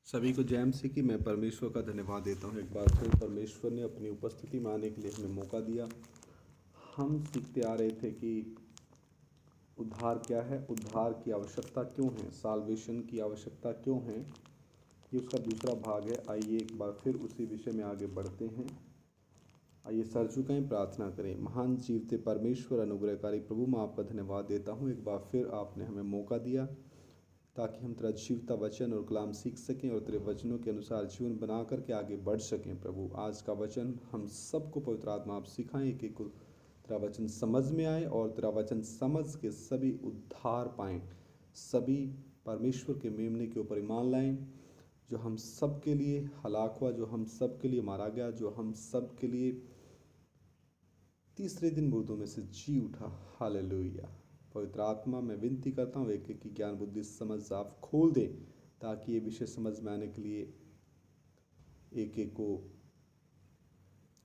सभी को जय मसीह की। मैं परमेश्वर का धन्यवाद देता हूँ। एक बार फिर परमेश्वर ने अपनी उपस्थिति में आने के लिए हमें मौका दिया। हम सीखते आ रहे थे कि उद्धार क्या है, उद्धार की आवश्यकता क्यों है, साल्वेशन की आवश्यकता क्यों है। ये उसका दूसरा भाग है। आइए एक बार फिर उसी विषय में आगे बढ़ते हैं। आइए सर झुकाएं, प्रार्थना करें। महान जीवते परमेश्वर, अनुग्रहकारी प्रभु, मैं आपका धन्यवाद देता हूँ। एक बार फिर आपने हमें मौका दिया ताकि हम तेरा जीवता वचन और कलाम सीख सकें और तेरे वचनों के अनुसार जीवन बना करके आगे बढ़ सकें। प्रभु, आज का वचन हम सबको पवित्र आत्मा आप सिखाएं कि तेरा वचन समझ में आए और तेरा वचन समझ के सभी उद्धार पाएं, सभी परमेश्वर के मेमने के ऊपर ईमान लाएं, जो हम सब के लिए हलाक हुआ, जो हम सब के लिए मारा गया, जो हम सब के लिए तीसरे दिन मुर्दों में से जी उठा। हालेलुया। पवित्र आत्मा, मैं विनती करता हूँ एक एक की ज्ञान बुद्धि समझ आप खोल दें ताकि ये विषय समझ में आने के लिए एक एक को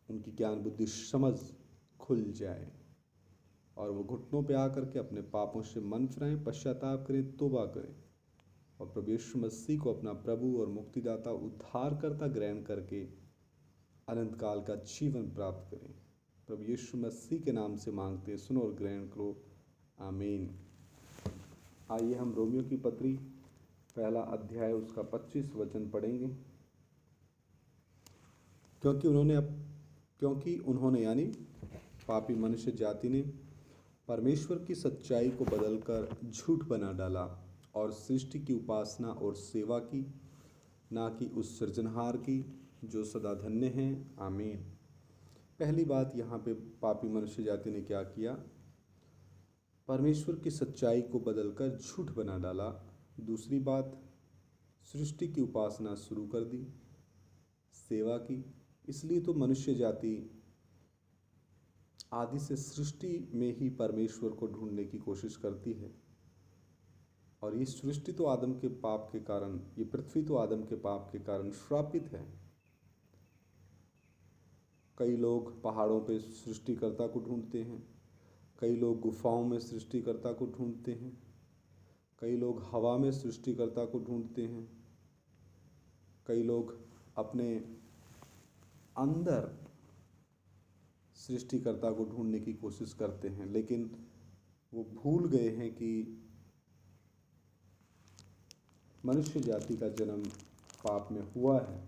उनकी ज्ञान बुद्धि समझ खुल जाए और वो घुटनों पे आकर के अपने पापों से मन फिराएं, पश्चाताप करें, तौबा करें और प्रभु यीशु मसीह को अपना प्रभु और मुक्तिदाता उद्धारकर्ता ग्रहण करके अनंत काल का जीवन प्राप्त करें। प्रभु यीशु मसीह के नाम से मांगते हैं, सुनो और ग्रहण करो, आमीन। आइए हम रोमियो की पत्री पहला अध्याय उसका 25 वचन पढ़ेंगे। क्योंकि उन्होंने यानी पापी मनुष्य जाति ने परमेश्वर की सच्चाई को बदलकर झूठ बना डाला और सृष्टि की उपासना और सेवा की, ना कि उस सृजनहार की जो सदा धन्य है। आमीन। पहली बात, यहाँ पे पापी मनुष्य जाति ने क्या किया? परमेश्वर की सच्चाई को बदलकर झूठ बना डाला। दूसरी बात, सृष्टि की उपासना शुरू कर दी, सेवा की। इसलिए तो मनुष्य जाति आदि से सृष्टि में ही परमेश्वर को ढूंढने की कोशिश करती है। और ये सृष्टि तो आदम के पाप के कारण, ये पृथ्वी तो आदम के पाप के कारण श्रापित है। कई लोग पहाड़ों पे सृष्टिकर्ता को ढूंढते हैं, कई लोग गुफाओं में सृष्टिकर्ता को ढूंढते हैं, कई लोग हवा में सृष्टिकर्ता को ढूंढते हैं, कई लोग अपने अंदर सृष्टिकर्ता को ढूंढने की कोशिश करते हैं, लेकिन वो भूल गए हैं कि मनुष्य जाति का जन्म पाप में हुआ है।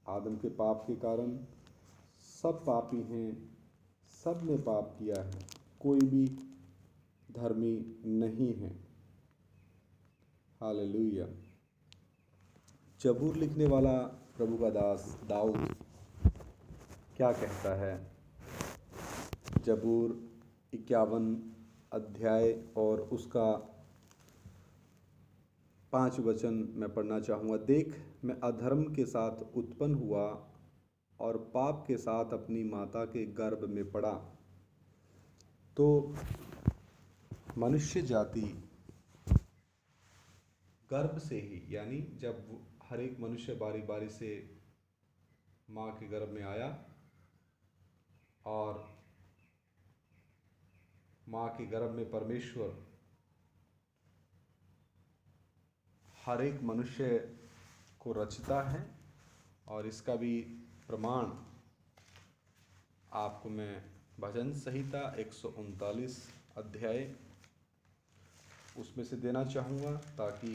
आदम के पाप के कारण सब पापी हैं, सब ने पाप किया है, कोई भी धर्मी नहीं है। हालेलुया। जबूर लिखने वाला प्रभु का दास दाऊद क्या कहता है? जबूर 51 अध्याय और उसका 5 वचन मैं पढ़ना चाहूँगा। देख, मैं अधर्म के साथ उत्पन्न हुआ और पाप के साथ अपनी माता के गर्भ में पड़ा। तो मनुष्य जाति गर्भ से ही, यानी जब हर एक मनुष्य बारी बारी से माँ के गर्भ में आया और माँ के गर्भ में परमेश्वर हर एक मनुष्य को रचता है। और इसका भी प्रमाण आपको मैं भजन संहिता 139 अध्याय उसमें से देना चाहूँगा ताकि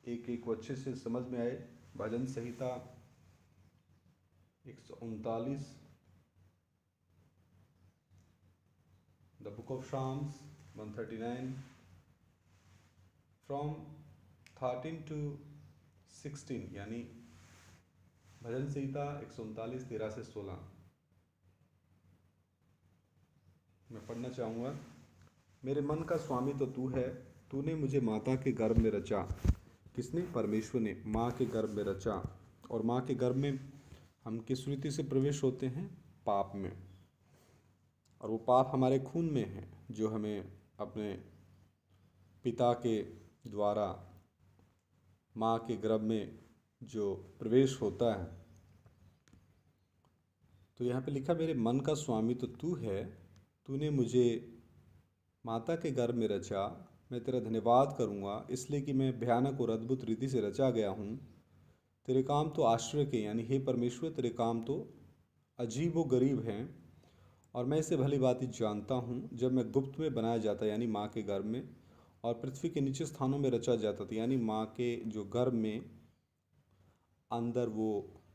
एक एक को अच्छे से समझ में आए। भजन संहिता 139, the book of psalms 139 from 13 to 16, यानी भजन संहिता 139 13 से 16 मैं पढ़ना चाहूँगा। मेरे मन का स्वामी तो तू है, तूने मुझे माता के गर्भ में रचा। किसने? परमेश्वर ने माँ के गर्भ में रचा। और माँ के गर्भ में हम किस रीति से प्रवेश होते हैं? पाप में। और वो पाप हमारे खून में है, जो हमें अपने पिता के द्वारा माँ के गर्भ में जो प्रवेश होता है। तो यहाँ पे लिखा, मेरे मन का स्वामी तो तू है, तूने मुझे माता के गर्भ में रचा। मैं तेरा धन्यवाद करूँगा, इसलिए कि मैं भयानक और अद्भुत रीति से रचा गया हूँ। तेरे काम तो आश्चर्य के, यानी हे परमेश्वर तेरे काम तो अजीब व गरीब हैं, और मैं इसे भली भांति जानता हूँ। जब मैं गुप्त में बनाया जाता, यानी माँ के गर्भ में, और पृथ्वी के नीचे स्थानों में रचा जाता था, यानी माँ के जो गर्भ में अंदर वो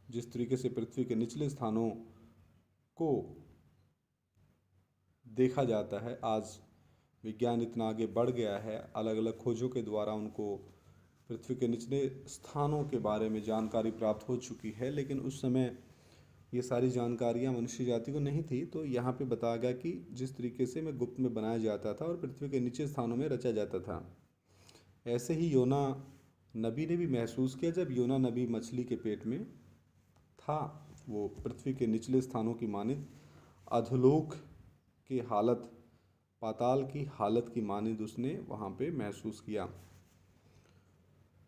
जिस तरीके से पृथ्वी के निचले स्थानों को देखा जाता है, आज विज्ञान इतना आगे बढ़ गया है, अलग अलग खोजों के द्वारा उनको पृथ्वी के निचले स्थानों के बारे में जानकारी प्राप्त हो चुकी है, लेकिन उस समय ये सारी जानकारियाँ मनुष्य जाति को नहीं थी। तो यहाँ पे बताया गया कि जिस तरीके से मैं गुप्त में बनाया जाता था और पृथ्वी के नीचे स्थानों में रचा जाता था, ऐसे ही योना नबी ने भी महसूस किया जब योना नबी मछली के पेट में था। वो पृथ्वी के निचले स्थानों की मानिंद अधोलोक की हालत, पाताल की हालत की मानिंद उसने वहाँ पे महसूस किया।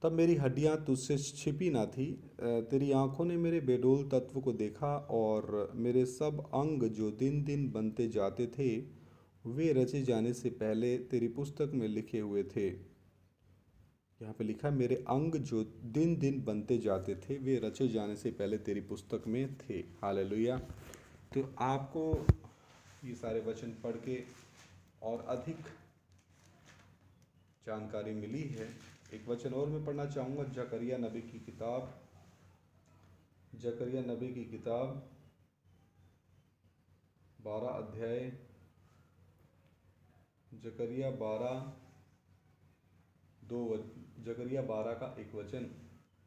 तब मेरी हड्डियाँ तुझसे छिपी ना थी, तेरी आँखों ने मेरे बेडोल तत्व को देखा, और मेरे सब अंग जो दिन दिन बनते जाते थे वे रचे जाने से पहले तेरी पुस्तक में लिखे हुए थे। यहाँ पे लिखा है मेरे अंग जो दिन दिन बनते जाते थे वे रचे जाने से पहले तेरी पुस्तक में थे। हालेलुया। तो आपको ये सारे वचन पढ़ के और अधिक जानकारी मिली है। एक वचन और मैं पढ़ना चाहूँगा, जकरिया नबी की किताब, जकरिया नबी की किताब 12 अध्याय, जकरिया 12 का एक वचन,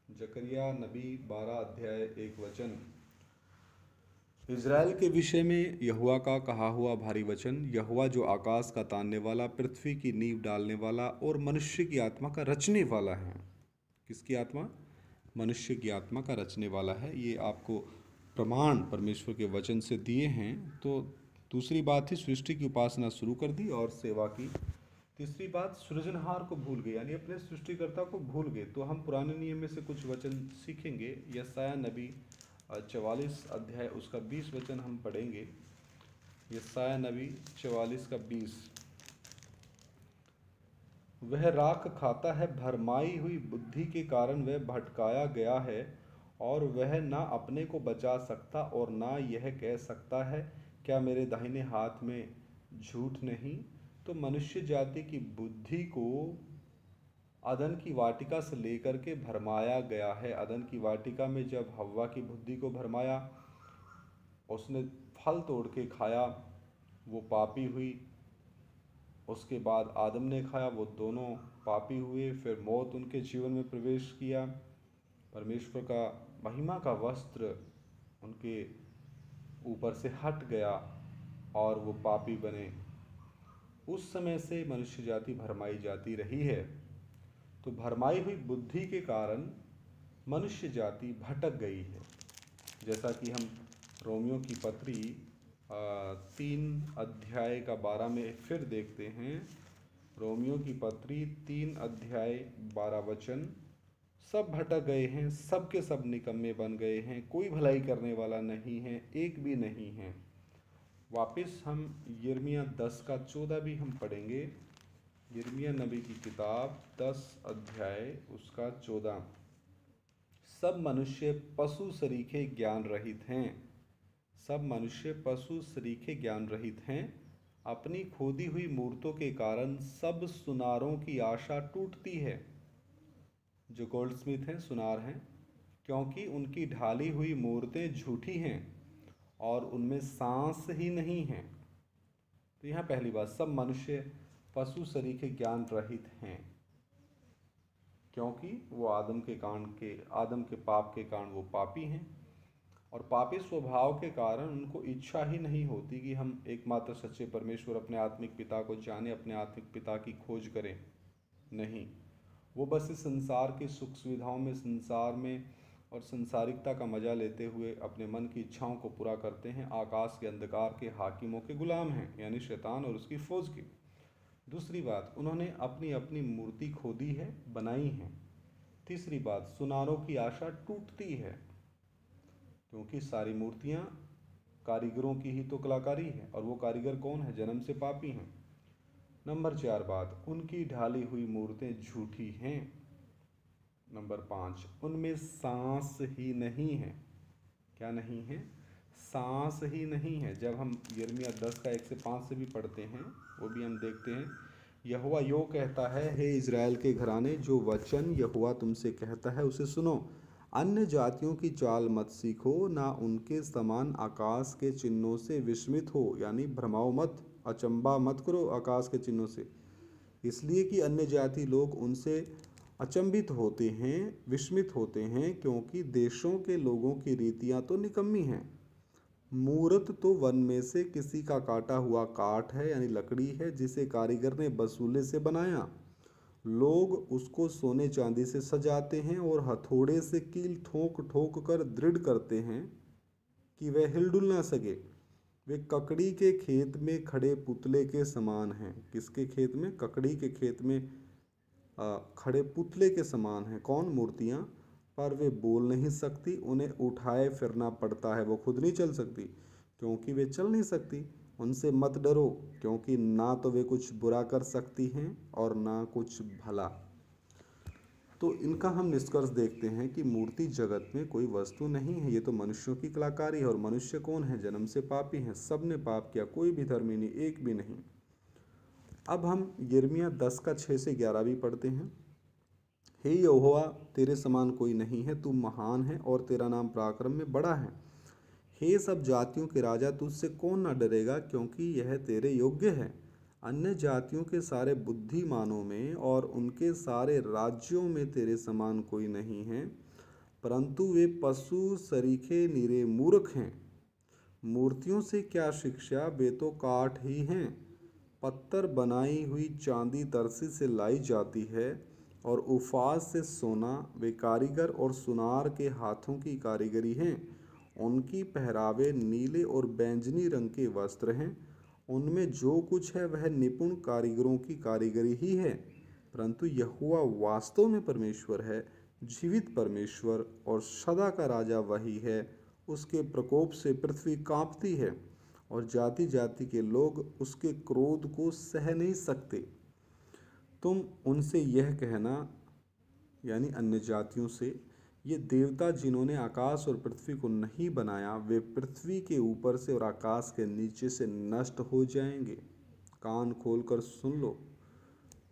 जकरिया नबी 12 अध्याय 1 वचन। इज़राइल के विषय में यहोवा का कहा हुआ भारी वचन, यहोवा जो आकाश का तानने वाला, पृथ्वी की नींव डालने वाला और मनुष्य की आत्मा का रचने वाला है। किसकी आत्मा? मनुष्य की आत्मा का रचने वाला है। ये आपको प्रमाण परमेश्वर के वचन से दिए हैं। तो दूसरी बात थी सृष्टि की उपासना शुरू कर दी और सेवा की। तीसरी बात सृजनहार को भूल गए, यानी अपने सृष्टिकर्ता को भूल गए। तो हम पुराने नियम में से कुछ वचन सीखेंगे। यशायाह नबी 44 अध्याय उसका 20 वचन हम पढ़ेंगे। यशायाह नबी 44 का 20। वह राख खाता है, भरमाई हुई बुद्धि के कारण वह भटकाया गया है, और वह ना अपने को बचा सकता और ना यह कह सकता है क्या मेरे दाहिने हाथ में झूठ नहीं। तो मनुष्य जाति की बुद्धि को अदन की वाटिका से लेकर के भरमाया गया है। अदन की वाटिका में जब हव्वा की बुद्धि को भरमाया, उसने फल तोड़ के खाया, वो पापी हुई। उसके बाद आदम ने खाया, वो दोनों पापी हुए। फिर मौत उनके जीवन में प्रवेश किया। परमेश्वर का महिमा का वस्त्र उनके ऊपर से हट गया और वो पापी बने। उस समय से मनुष्य जाति भरमाई जाती रही है। तो भरमाई हुई बुद्धि के कारण मनुष्य जाति भटक गई है। जैसा कि हम रोमियो की पत्री 3 अध्याय का 12 में फिर देखते हैं। रोमियो की पत्री 3 अध्याय 12 वचन, सब भटक गए हैं, सब के सब निकम्मे बन गए हैं, कोई भलाई करने वाला नहीं है, एक भी नहीं है। वापस हम यिर्मयाह 10 का 14 भी हम पढ़ेंगे। यिर्मयाह नबी की किताब 10 अध्याय उसका 14। सब मनुष्य पशु सरीखे ज्ञान रहित हैं, सब मनुष्य पशु सरीखे ज्ञान रहित हैं। अपनी खोदी हुई मूर्तों के कारण सब सुनारों की आशा टूटती है। जो गोल्डस्मिथ हैं, सुनार हैं, क्योंकि उनकी ढाली हुई मूर्तें झूठी हैं और उनमें सांस ही नहीं है। तो यहाँ पहली बात, सब मनुष्य पशु सरीखे ज्ञान रहित हैं, क्योंकि वो आदम के पाप के कारण वो पापी हैं, और पापी स्वभाव के कारण उनको इच्छा ही नहीं होती कि हम एकमात्र सच्चे परमेश्वर अपने आत्मिक पिता को जाने, अपने आत्मिक पिता की खोज करें। नहीं, वो बस इस संसार की सुख सुविधाओं में, संसार में और संसारिकता का मजा लेते हुए अपने मन की इच्छाओं को पूरा करते हैं। आकाश के अंधकार के हाकिमों के गुलाम हैं, यानी शैतान और उसकी फौज की। दूसरी बात, उन्होंने अपनी अपनी मूर्ति खोदी है, बनाई है। तीसरी बात, सुनारों की आशा टूटती है, क्योंकि सारी मूर्तियाँ कारीगरों की ही तो कलाकारी है, और वो कारीगर कौन है? जन्म से पापी हैं। नंबर 4 बात, उनकी ढाली हुई मूर्तें झूठी हैं। नंबर 5, उनमें सांस ही नहीं है। क्या नहीं है? सांस ही नहीं है। जब हम यिर्मयाह 10 का 1 से 5 से भी पढ़ते हैं, वो भी हम देखते हैं। यहोवा यो कहता है, हे इज़राइल के घराने, जो वचन यहोवा तुमसे कहता है उसे सुनो। अन्य जातियों की चाल मत सीखो, ना उनके समान आकाश के चिन्हों से विस्मित हो, यानी भ्रमाओ मत, अचंबा मत करो आकाश के चिन्हों से, इसलिए कि अन्य जाति लोग उनसे अचंभित होते हैं, विस्मित होते हैं, क्योंकि देशों के लोगों की रीतियां तो निकम्मी हैं। मूरत तो वन में से किसी का काटा हुआ काठ है, यानी लकड़ी है, जिसे कारीगर ने बसूले से बनाया। लोग उसको सोने चांदी से सजाते हैं और हथौड़े से कील ठोक ठोक कर दृढ़ करते हैं कि वह हिलडुल ना सके। वे ककड़ी के खेत में खड़े पुतले के समान हैं। किसके खेत में? ककड़ी के खेत में खड़े पुतले के समान हैं। कौन? मूर्तियाँ। पर वे बोल नहीं सकती, उन्हें उठाए फिरना पड़ता है। वो खुद नहीं चल सकती क्योंकि वे चल नहीं सकती। उनसे मत डरो, क्योंकि ना तो वे कुछ बुरा कर सकती हैं और ना कुछ भला। तो इनका हम निष्कर्ष देखते हैं कि मूर्ति जगत में कोई वस्तु नहीं है, ये तो मनुष्यों की कलाकारी है। और मनुष्य कौन है? जन्म से पापी हैं, सब ने पाप किया, कोई भी धर्मी नहीं, एक भी नहीं। अब हम यिर्मयाह 10 का 6 से 11 भी पढ़ते हैं। हे यहोवा, तेरे समान कोई नहीं है, तू महान है और तेरा नाम पराक्रम में बड़ा है। हे सब जातियों के राजा, तुझसे कौन न डरेगा, क्योंकि यह तेरे योग्य है। अन्य जातियों के सारे बुद्धिमानों में और उनके सारे राज्यों में तेरे समान कोई नहीं है, परंतु वे पशु सरीखे निरे मूर्ख हैं। मूर्तियों से क्या शिक्षा? वे तो काठ ही हैं। पत्थर बनाई हुई चांदी तरसी से लाई जाती है और उफाज से सोना। वे कारीगर और सुनार के हाथों की कारीगरी हैं। उनकी पहरावे नीले और बैंजनी रंग के वस्त्र हैं। उनमें जो कुछ है वह निपुण कारीगरों की कारीगरी ही है। परंतु यहोवा वास्तव में परमेश्वर है, जीवित परमेश्वर, और सदा का राजा वही है। उसके प्रकोप से पृथ्वी कांपती है और जाति जाति के लोग उसके क्रोध को सह नहीं सकते। तुम उनसे यह कहना, यानी अन्य जातियों से, ये देवता जिन्होंने आकाश और पृथ्वी को नहीं बनाया, वे पृथ्वी के ऊपर से और आकाश के नीचे से नष्ट हो जाएंगे। कान खोलकर सुन लो।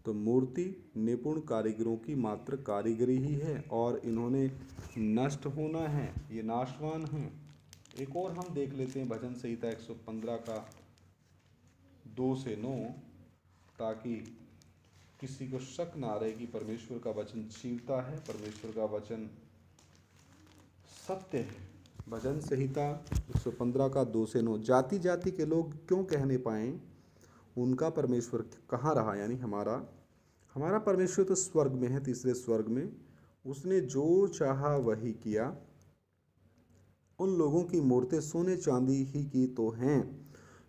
तो मूर्ति निपुण कारीगरों की मात्र कारीगरी ही है और इन्होंने नष्ट होना है, ये नाशवान हैं। एक और हम देख लेते हैं भजन संहिता 115 का 2 से 9, ताकि किसी को शक ना रहे कि परमेश्वर का वचन जीवता है, परमेश्वर का वचन सत्य है। भजन संहिता 115 का 2 से 9, जाति जाति के लोग क्यों कहने पाएं, उनका परमेश्वर कहाँ रहा? यानी हमारा परमेश्वर तो स्वर्ग में है, तीसरे स्वर्ग में। उसने जो चाहा वही किया। उन लोगों की मूर्तें सोने चांदी ही की तो हैं,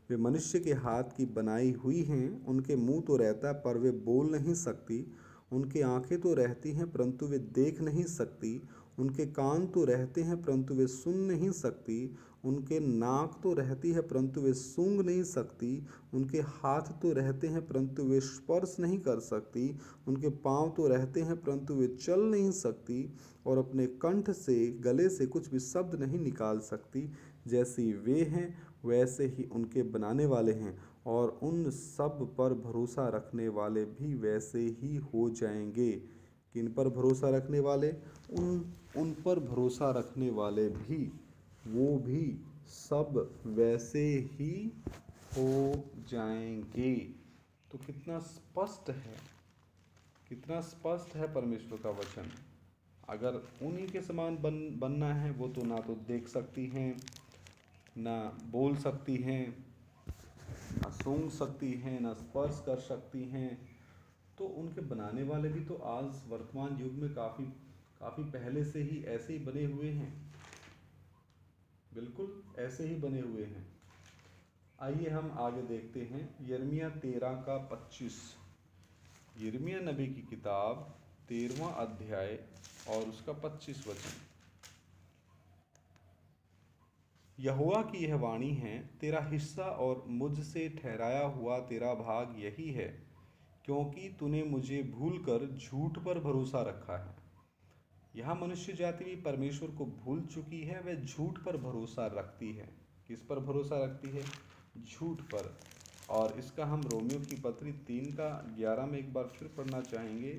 वे मनुष्य के हाथ की बनाई हुई हैं। उनके मुंह तो रहता है पर वे बोल नहीं सकती। उनकी आंखें तो रहती हैं परंतु वे देख नहीं सकती। उनके कान तो रहते हैं परंतु वे सुन नहीं सकती। उनके नाक तो रहती है परंतु वे सूंघ नहीं सकती। उनके हाथ तो रहते हैं परंतु वे स्पर्श नहीं कर सकती। उनके पाँव तो रहते हैं परंतु वे चल नहीं सकती और अपने कंठ से, गले से कुछ भी शब्द नहीं निकाल सकती। जैसी वे हैं वैसे ही उनके बनाने वाले हैं, और उन सब पर भरोसा रखने वाले भी वैसे ही हो जाएंगे। किन पर भरोसा रखने वाले? उन पर भरोसा रखने वाले भी, वो भी सब वैसे ही हो जाएंगे। तो कितना स्पष्ट है, कितना स्पष्ट है परमेश्वर का वचन। अगर उन्हीं के समान बनना है, वो तो ना तो देख सकती हैं, ना बोल सकती हैं, ना सूंघ सकती हैं, ना स्पर्श कर सकती हैं। तो उनके बनाने वाले भी तो आज वर्तमान युग में काफ़ी पहले से ही ऐसे ही बने हुए हैं, बिल्कुल ऐसे ही बने हुए हैं। आइए हम आगे देखते हैं यिर्मयाह 13 का 25। यिर्मयाह नबी की किताब 13वां अध्याय और उसका 25 वचन। यहोवा की यह वाणी है, तेरा हिस्सा और मुझसे ठहराया हुआ तेरा भाग यही है, क्योंकि तूने मुझे भूलकर झूठ पर भरोसा रखा है। यहाँ मनुष्य जाति भी परमेश्वर को भूल चुकी है, वह झूठ पर भरोसा रखती है। किस पर भरोसा रखती है? झूठ पर। और इसका हम रोमियो की पत्री 3:11 में एक बार फिर पढ़ना चाहेंगे।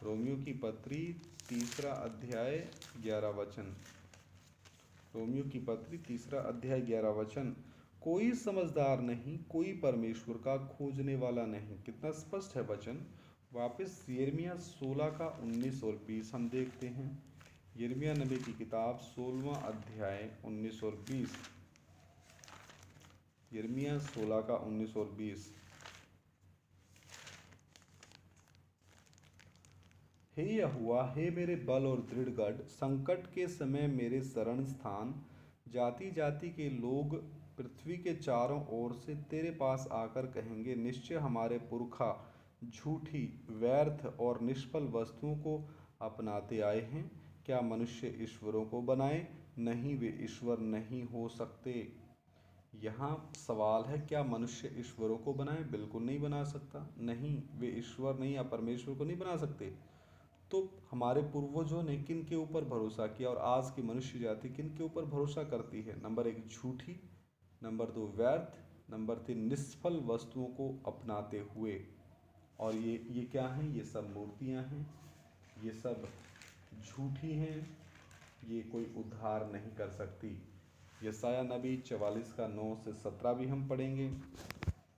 रोमियो की पत्री 3 अध्याय 11 वचन। रोमियो की पत्री 3 अध्याय 11 वचन। कोई समझदार नहीं, कोई परमेश्वर का खोजने वाला नहीं। कितना स्पष्ट है वचन। वापस यिर्मयाह 16:19 और 20 हम देखते हैं। यिर्मयाह नबी की किताब 16वां अध्याय 19 और 20। यिर्मयाह 16:19 और 20। हे यहोवा, हे मेरे बल और दृढ़ गढ़, संकट के समय मेरे शरण स्थान। जाति जाति के लोग पृथ्वी के चारों ओर से तेरे पास आकर कहेंगे, निश्चय हमारे पुरखा झूठी, व्यर्थ और निष्फल वस्तुओं को अपनाते आए हैं। क्या मनुष्य ईश्वरों को बनाए? नहीं, वे ईश्वर नहीं हो सकते। यहाँ सवाल है, क्या मनुष्य ईश्वरों को बनाए? बिल्कुल नहीं बना सकता। नहीं, वे ईश्वर नहीं या परमेश्वर को नहीं बना सकते। तो हमारे पूर्वजों ने किन के ऊपर भरोसा किया और आज की मनुष्य जाति किन के ऊपर भरोसा करती है? नंबर 1 झूठी, नंबर 2 व्यर्थ, नंबर 3 निष्फल वस्तुओं को अपनाते हुए। और ये क्या हैं? ये सब मूर्तियां हैं, ये सब झूठी हैं, ये कोई उद्धार नहीं कर सकती। यशायाह नबी 44:9 से 17 भी हम पढ़ेंगे।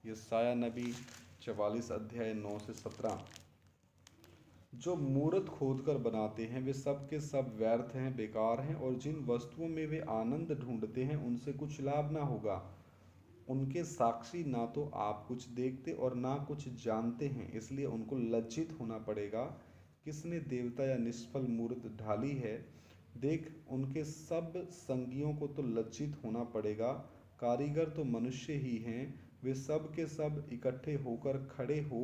यशायाह नबी 44 अध्याय 9 से 17। जो मूर्त खोदकर बनाते हैं वे सब के सब व्यर्थ हैं, बेकार हैं, और जिन वस्तुओं में वे आनंद ढूंढते हैं उनसे कुछ लाभ ना होगा। उनके साक्षी ना तो आप कुछ देखते और ना कुछ जानते हैं, इसलिए उनको लज्जित होना पड़ेगा। किसने देवता या निष्फल मूर्त ढाली है? देख, उनके सब संगियों को तो लज्जित होना पड़ेगा। कारीगर तो मनुष्य ही हैं, वे सब के सब इकट्ठे होकर खड़े हो,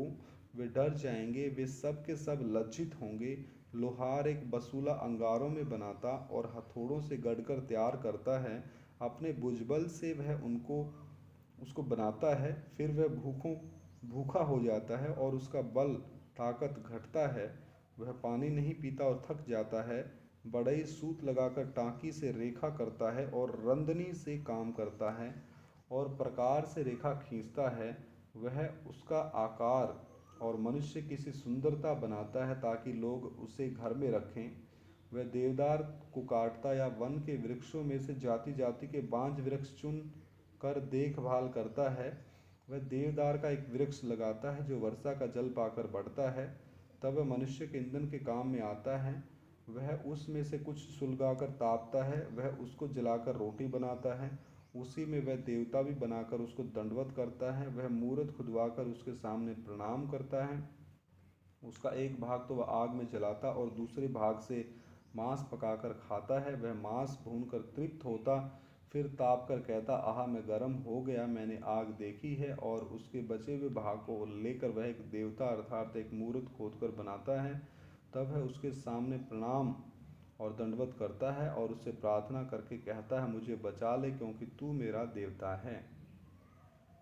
वे डर जाएंगे, वे सब के सब लज्जित होंगे। लोहार एक बसूला अंगारों में बनाता और हथौड़ों से गढ़कर तैयार करता है। अपने भुजबल से वह उसको बनाता है, फिर वह भूखा हो जाता है और उसका बल ताकत घटता है। वह पानी नहीं पीता और थक जाता है। बढ़ई सूत लगाकर टाँकी से रेखा करता है और रंदनी से काम करता है और प्रकार से रेखा खींचता है। वह उसका आकार और मनुष्य की सी सुंदरता बनाता है ताकि लोग उसे घर में रखें। वह देवदार को काटता या वन के वृक्षों में से जाति जाति के बांज वृक्ष चुन कर देखभाल करता है। वह देवदार का एक वृक्ष लगाता है जो वर्षा का जल पाकर बढ़ता है। तब वह मनुष्य के ईंधन के काम में आता है। वह उसमें से कुछ सुलगाकर तापता है, वह उसको जलाकर रोटी बनाता है। उसी में वह देवता भी बनाकर उसको दंडवत करता है। वह मूरत खुदवाकर उसके सामने प्रणाम करता है। उसका एक भाग तो वह आग में जलाता और दूसरे भाग से मांस पकाकर खाता है। वह मांस भूनकर तृप्त होता, फिर ताप कर कहता, आह, मैं गर्म हो गया, मैंने आग देखी है। और उसके बचे हुए भाग को लेकर वह एक देवता अर्थात एक मूरत खोदकर बनाता है। तब वह उसके सामने प्रणाम और दंडवत करता है और उससे प्रार्थना करके कहता है, मुझे बचा ले क्योंकि तू मेरा देवता है।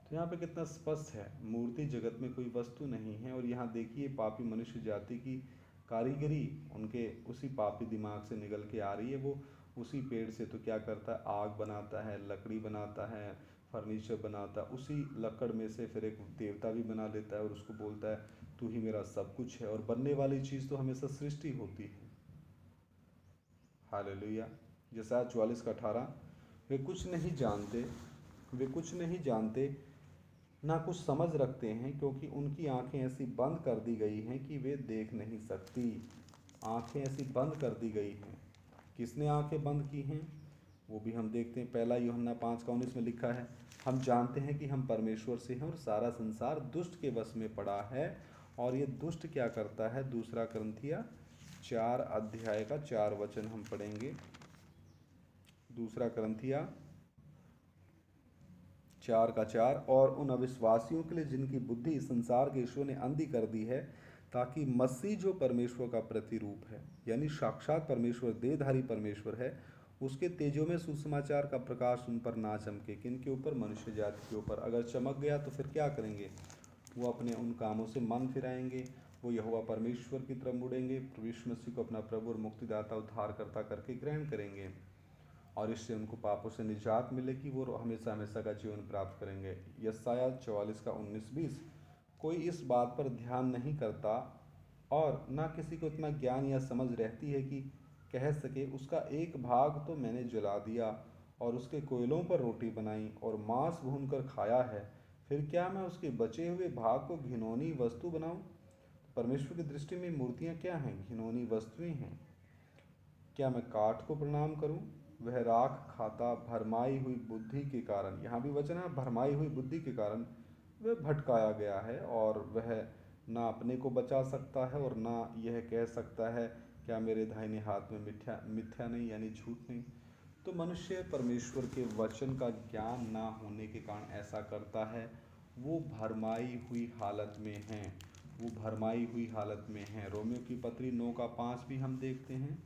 तो यहाँ पे कितना स्पष्ट है, मूर्ति जगत में कोई वस्तु नहीं है। और यहाँ देखिए पापी मनुष्य जाति की कारीगरी उनके उसी पापी दिमाग से निकल के आ रही है। वो उसी पेड़ से तो क्या करता है, आग बनाता है, लकड़ी बनाता है, फर्नीचर बनाता है, उसी लकड़ में से फिर एक देवता भी बना लेता है और उसको बोलता है तू ही मेरा सब कुछ है। और बनने वाली चीज़ तो हमेशा सृष्टि होती है। हालेलुया। यशायाह 44:18। वे कुछ नहीं जानते, वे कुछ नहीं जानते, ना कुछ समझ रखते हैं, क्योंकि उनकी आंखें ऐसी बंद कर दी गई हैं कि वे देख नहीं सकती। आंखें ऐसी बंद कर दी गई हैं। किसने आंखें बंद की हैं? वो भी हम देखते हैं। 1 यूहन्ना 5:19 में लिखा है, हम जानते हैं कि हम परमेश्वर से हैं और सारा संसार दुष्ट के वश में पड़ा है। और ये दुष्ट क्या करता है? 2 कुरिन्थियों 4 अध्याय का 4 वचन हम पढ़ेंगे। 2 कुरिन्थियों 4:4। और उन अविश्वासियों के लिए जिनकी बुद्धि इस संसार के ईश्वर ने अंधी कर दी है, ताकि मसीह जो परमेश्वर का प्रतिरूप है, यानी साक्षात परमेश्वर, देहधारी परमेश्वर है, उसके तेजों में सुसमाचार का प्रकाश उन पर ना चमके। किन के ऊपर? मनुष्य जाति के ऊपर। अगर चमक गया तो फिर क्या करेंगे? वो अपने उन कामों से मन फिराएंगे वो यहोवा परमेश्वर की तरफ मुड़ेंगे, प्रभु यीशु मसीह को अपना प्रभु और मुक्तिदाता उद्धारकर्ता करके ग्रहण करेंगे और इससे उनको पापों से निजात मिलेगी, वो हमेशा हमेशा का जीवन प्राप्त करेंगे। यशायाह 44 का 19-20। कोई इस बात पर ध्यान नहीं करता और ना किसी को इतना ज्ञान या समझ रहती है कि कह सके उसका एक भाग तो मैंने जला दिया और उसके कोयलों पर रोटी बनाई और मांस भूनकर खाया है, फिर क्या मैं उसके बचे हुए भाग को घिनौनी वस्तु बनाऊं? परमेश्वर की दृष्टि में मूर्तियां क्या हैं? घिनौनी वस्तुएं हैं। क्या मैं काठ को प्रणाम करूं? वह राख खाता भरमाई हुई बुद्धि के कारण, यहाँ भी वचन है भरमाई हुई बुद्धि के कारण वह भटकाया गया है और वह ना अपने को बचा सकता है और ना यह कह सकता है क्या मेरे दाहिने हाथ में मिथ्या नहीं, यानी झूठ नहीं। तो मनुष्य परमेश्वर के वचन का ज्ञान ना होने के कारण ऐसा करता है। वो भरमाई हुई हालत में है, वो भरमाई हुई हालत में है। रोमियो की पत्री 9 का 5 भी हम देखते हैं।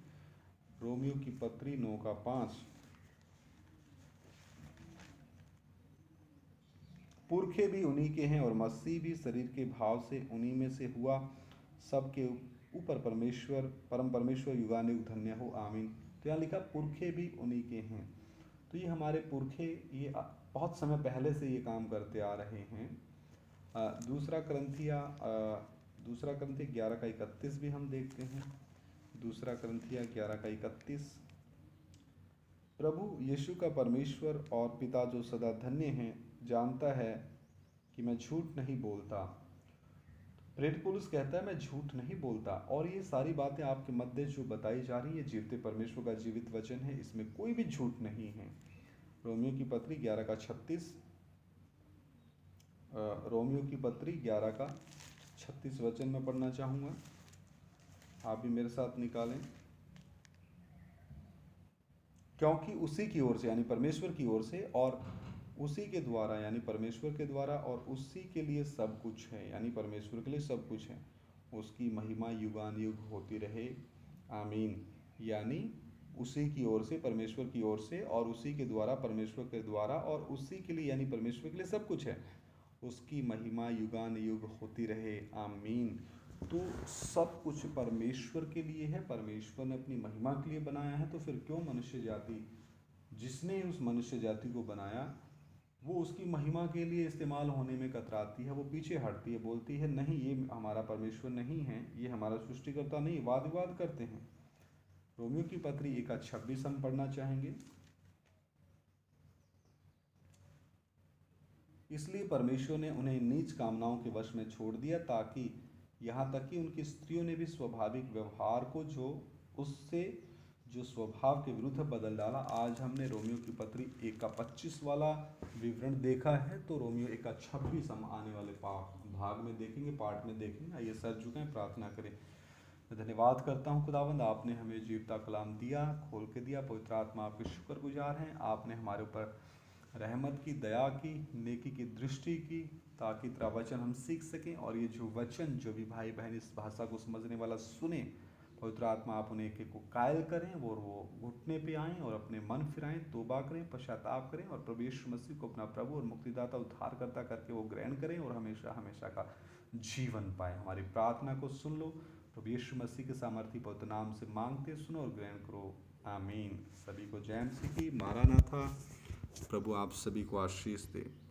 रोमियो की पत्री 9 का 5। पुरखे भी उन्हीं के हैं और मसीह भी शरीर के भाव से उन्हीं में से हुआ। सबके ऊपर परम परमेश्वर युगानुग धन्य हो, आमीन। तो यहाँ लिखा पुरखे भी उन्हीं के हैं। तो ये हमारे पुरखे ये बहुत समय पहले से ये काम करते आ रहे हैं। दूसरा करंथिया 11 का 31 भी हम देखते हैं। दूसरा करंथिया 11 का 31। प्रभु यीशु का परमेश्वर और पिता जो सदा धन्य हैं जानता है कि मैं झूठ नहीं बोलता। प्रेरित पौलुस कहता है मैं झूठ नहीं बोलता, और ये सारी बातें आपके मध्य जो बताई जा रही है जीवते परमेश्वर का जीवित वचन है, इसमें कोई भी झूठ नहीं है। रोमियो की पत्री 11 का 36। रोमियो की पत्री 11 का 36 वचन में पढ़ना चाहूँगा, आप भी मेरे साथ निकालें। क्योंकि उसी की ओर से यानी परमेश्वर की ओर से और उसी के द्वारा यानी परमेश्वर के द्वारा और उसी के लिए सब कुछ है, यानी परमेश्वर के लिए सब कुछ है, उसकी महिमा युगानुयुग होती रहे, आमीन। यानी उसी की ओर से, परमेश्वर की ओर से और उसी के द्वारा, परमेश्वर के द्वारा और उसी के लिए यानी परमेश्वर के लिए सब कुछ है, उसकी महिमा युगानुयुग होती रहे, आमीन। तो सब कुछ परमेश्वर के लिए है, परमेश्वर ने अपनी महिमा के लिए बनाया है। तो फिर क्यों मनुष्य जाति, जिसने उस मनुष्य जाति को बनाया, वो उसकी महिमा के लिए इस्तेमाल होने में कतराती है, वो पीछे हटती है, बोलती है नहीं ये हमारा परमेश्वर नहीं है, ये हमारा सृष्टिकर्ता नहीं, वाद विवाद करते हैं। रोमियो की पत्री 1 का 26 हम पढ़ना चाहेंगे। इसलिए परमेश्वर ने उन्हें नीच कामनाओं के वश में छोड़ दिया, ताकि यहाँ तक कि उनकी स्त्रियों ने भी स्वाभाविक व्यवहार को जो स्वभाव के विरुद्ध बदल डाला। आज हमने रोमियो की पत्री 1 का 25 वाला विवरण देखा है, तो रोमियो 1 का 26 हम आने वाले भाग में देखेंगे, पार्ट में देखेंगे। आइए सर झुकें, प्रार्थना करें। मैं धन्यवाद करता हूँ खुदावंद, आपने हमें जीवता कलाम दिया, खोल के दिया। पवित्र आत्मा आपके शुक्रगुजार हैं, आपने हमारे ऊपर रहमत की, दया की, नेकी की दृष्टि की, ताकि तेरा वचन हम सीख सकें। और ये जो वचन जो भी भाई बहन इस भाषा को समझने वाला सुने, पवित्र आत्मा आप उन्हें एक को कायल करें और वो घुटने पे आएँ और अपने मन फिराएं, तौबा करें, पश्चाताप करें और प्रभु यीशु मसीह को अपना प्रभु और मुक्तिदाता उद्धारकर्ता करके वो ग्रहण करें और हमेशा हमेशा का जीवन पाएं। हमारी प्रार्थना को सुन लो, प्रभु यीशु मसीह के सामर्थी पवित्र नाम से मांगते सुनो और ग्रहण करो, आमीन। सभी को जय मसीह की, मारानाथा। प्रभु आप सभी को आशीष दे।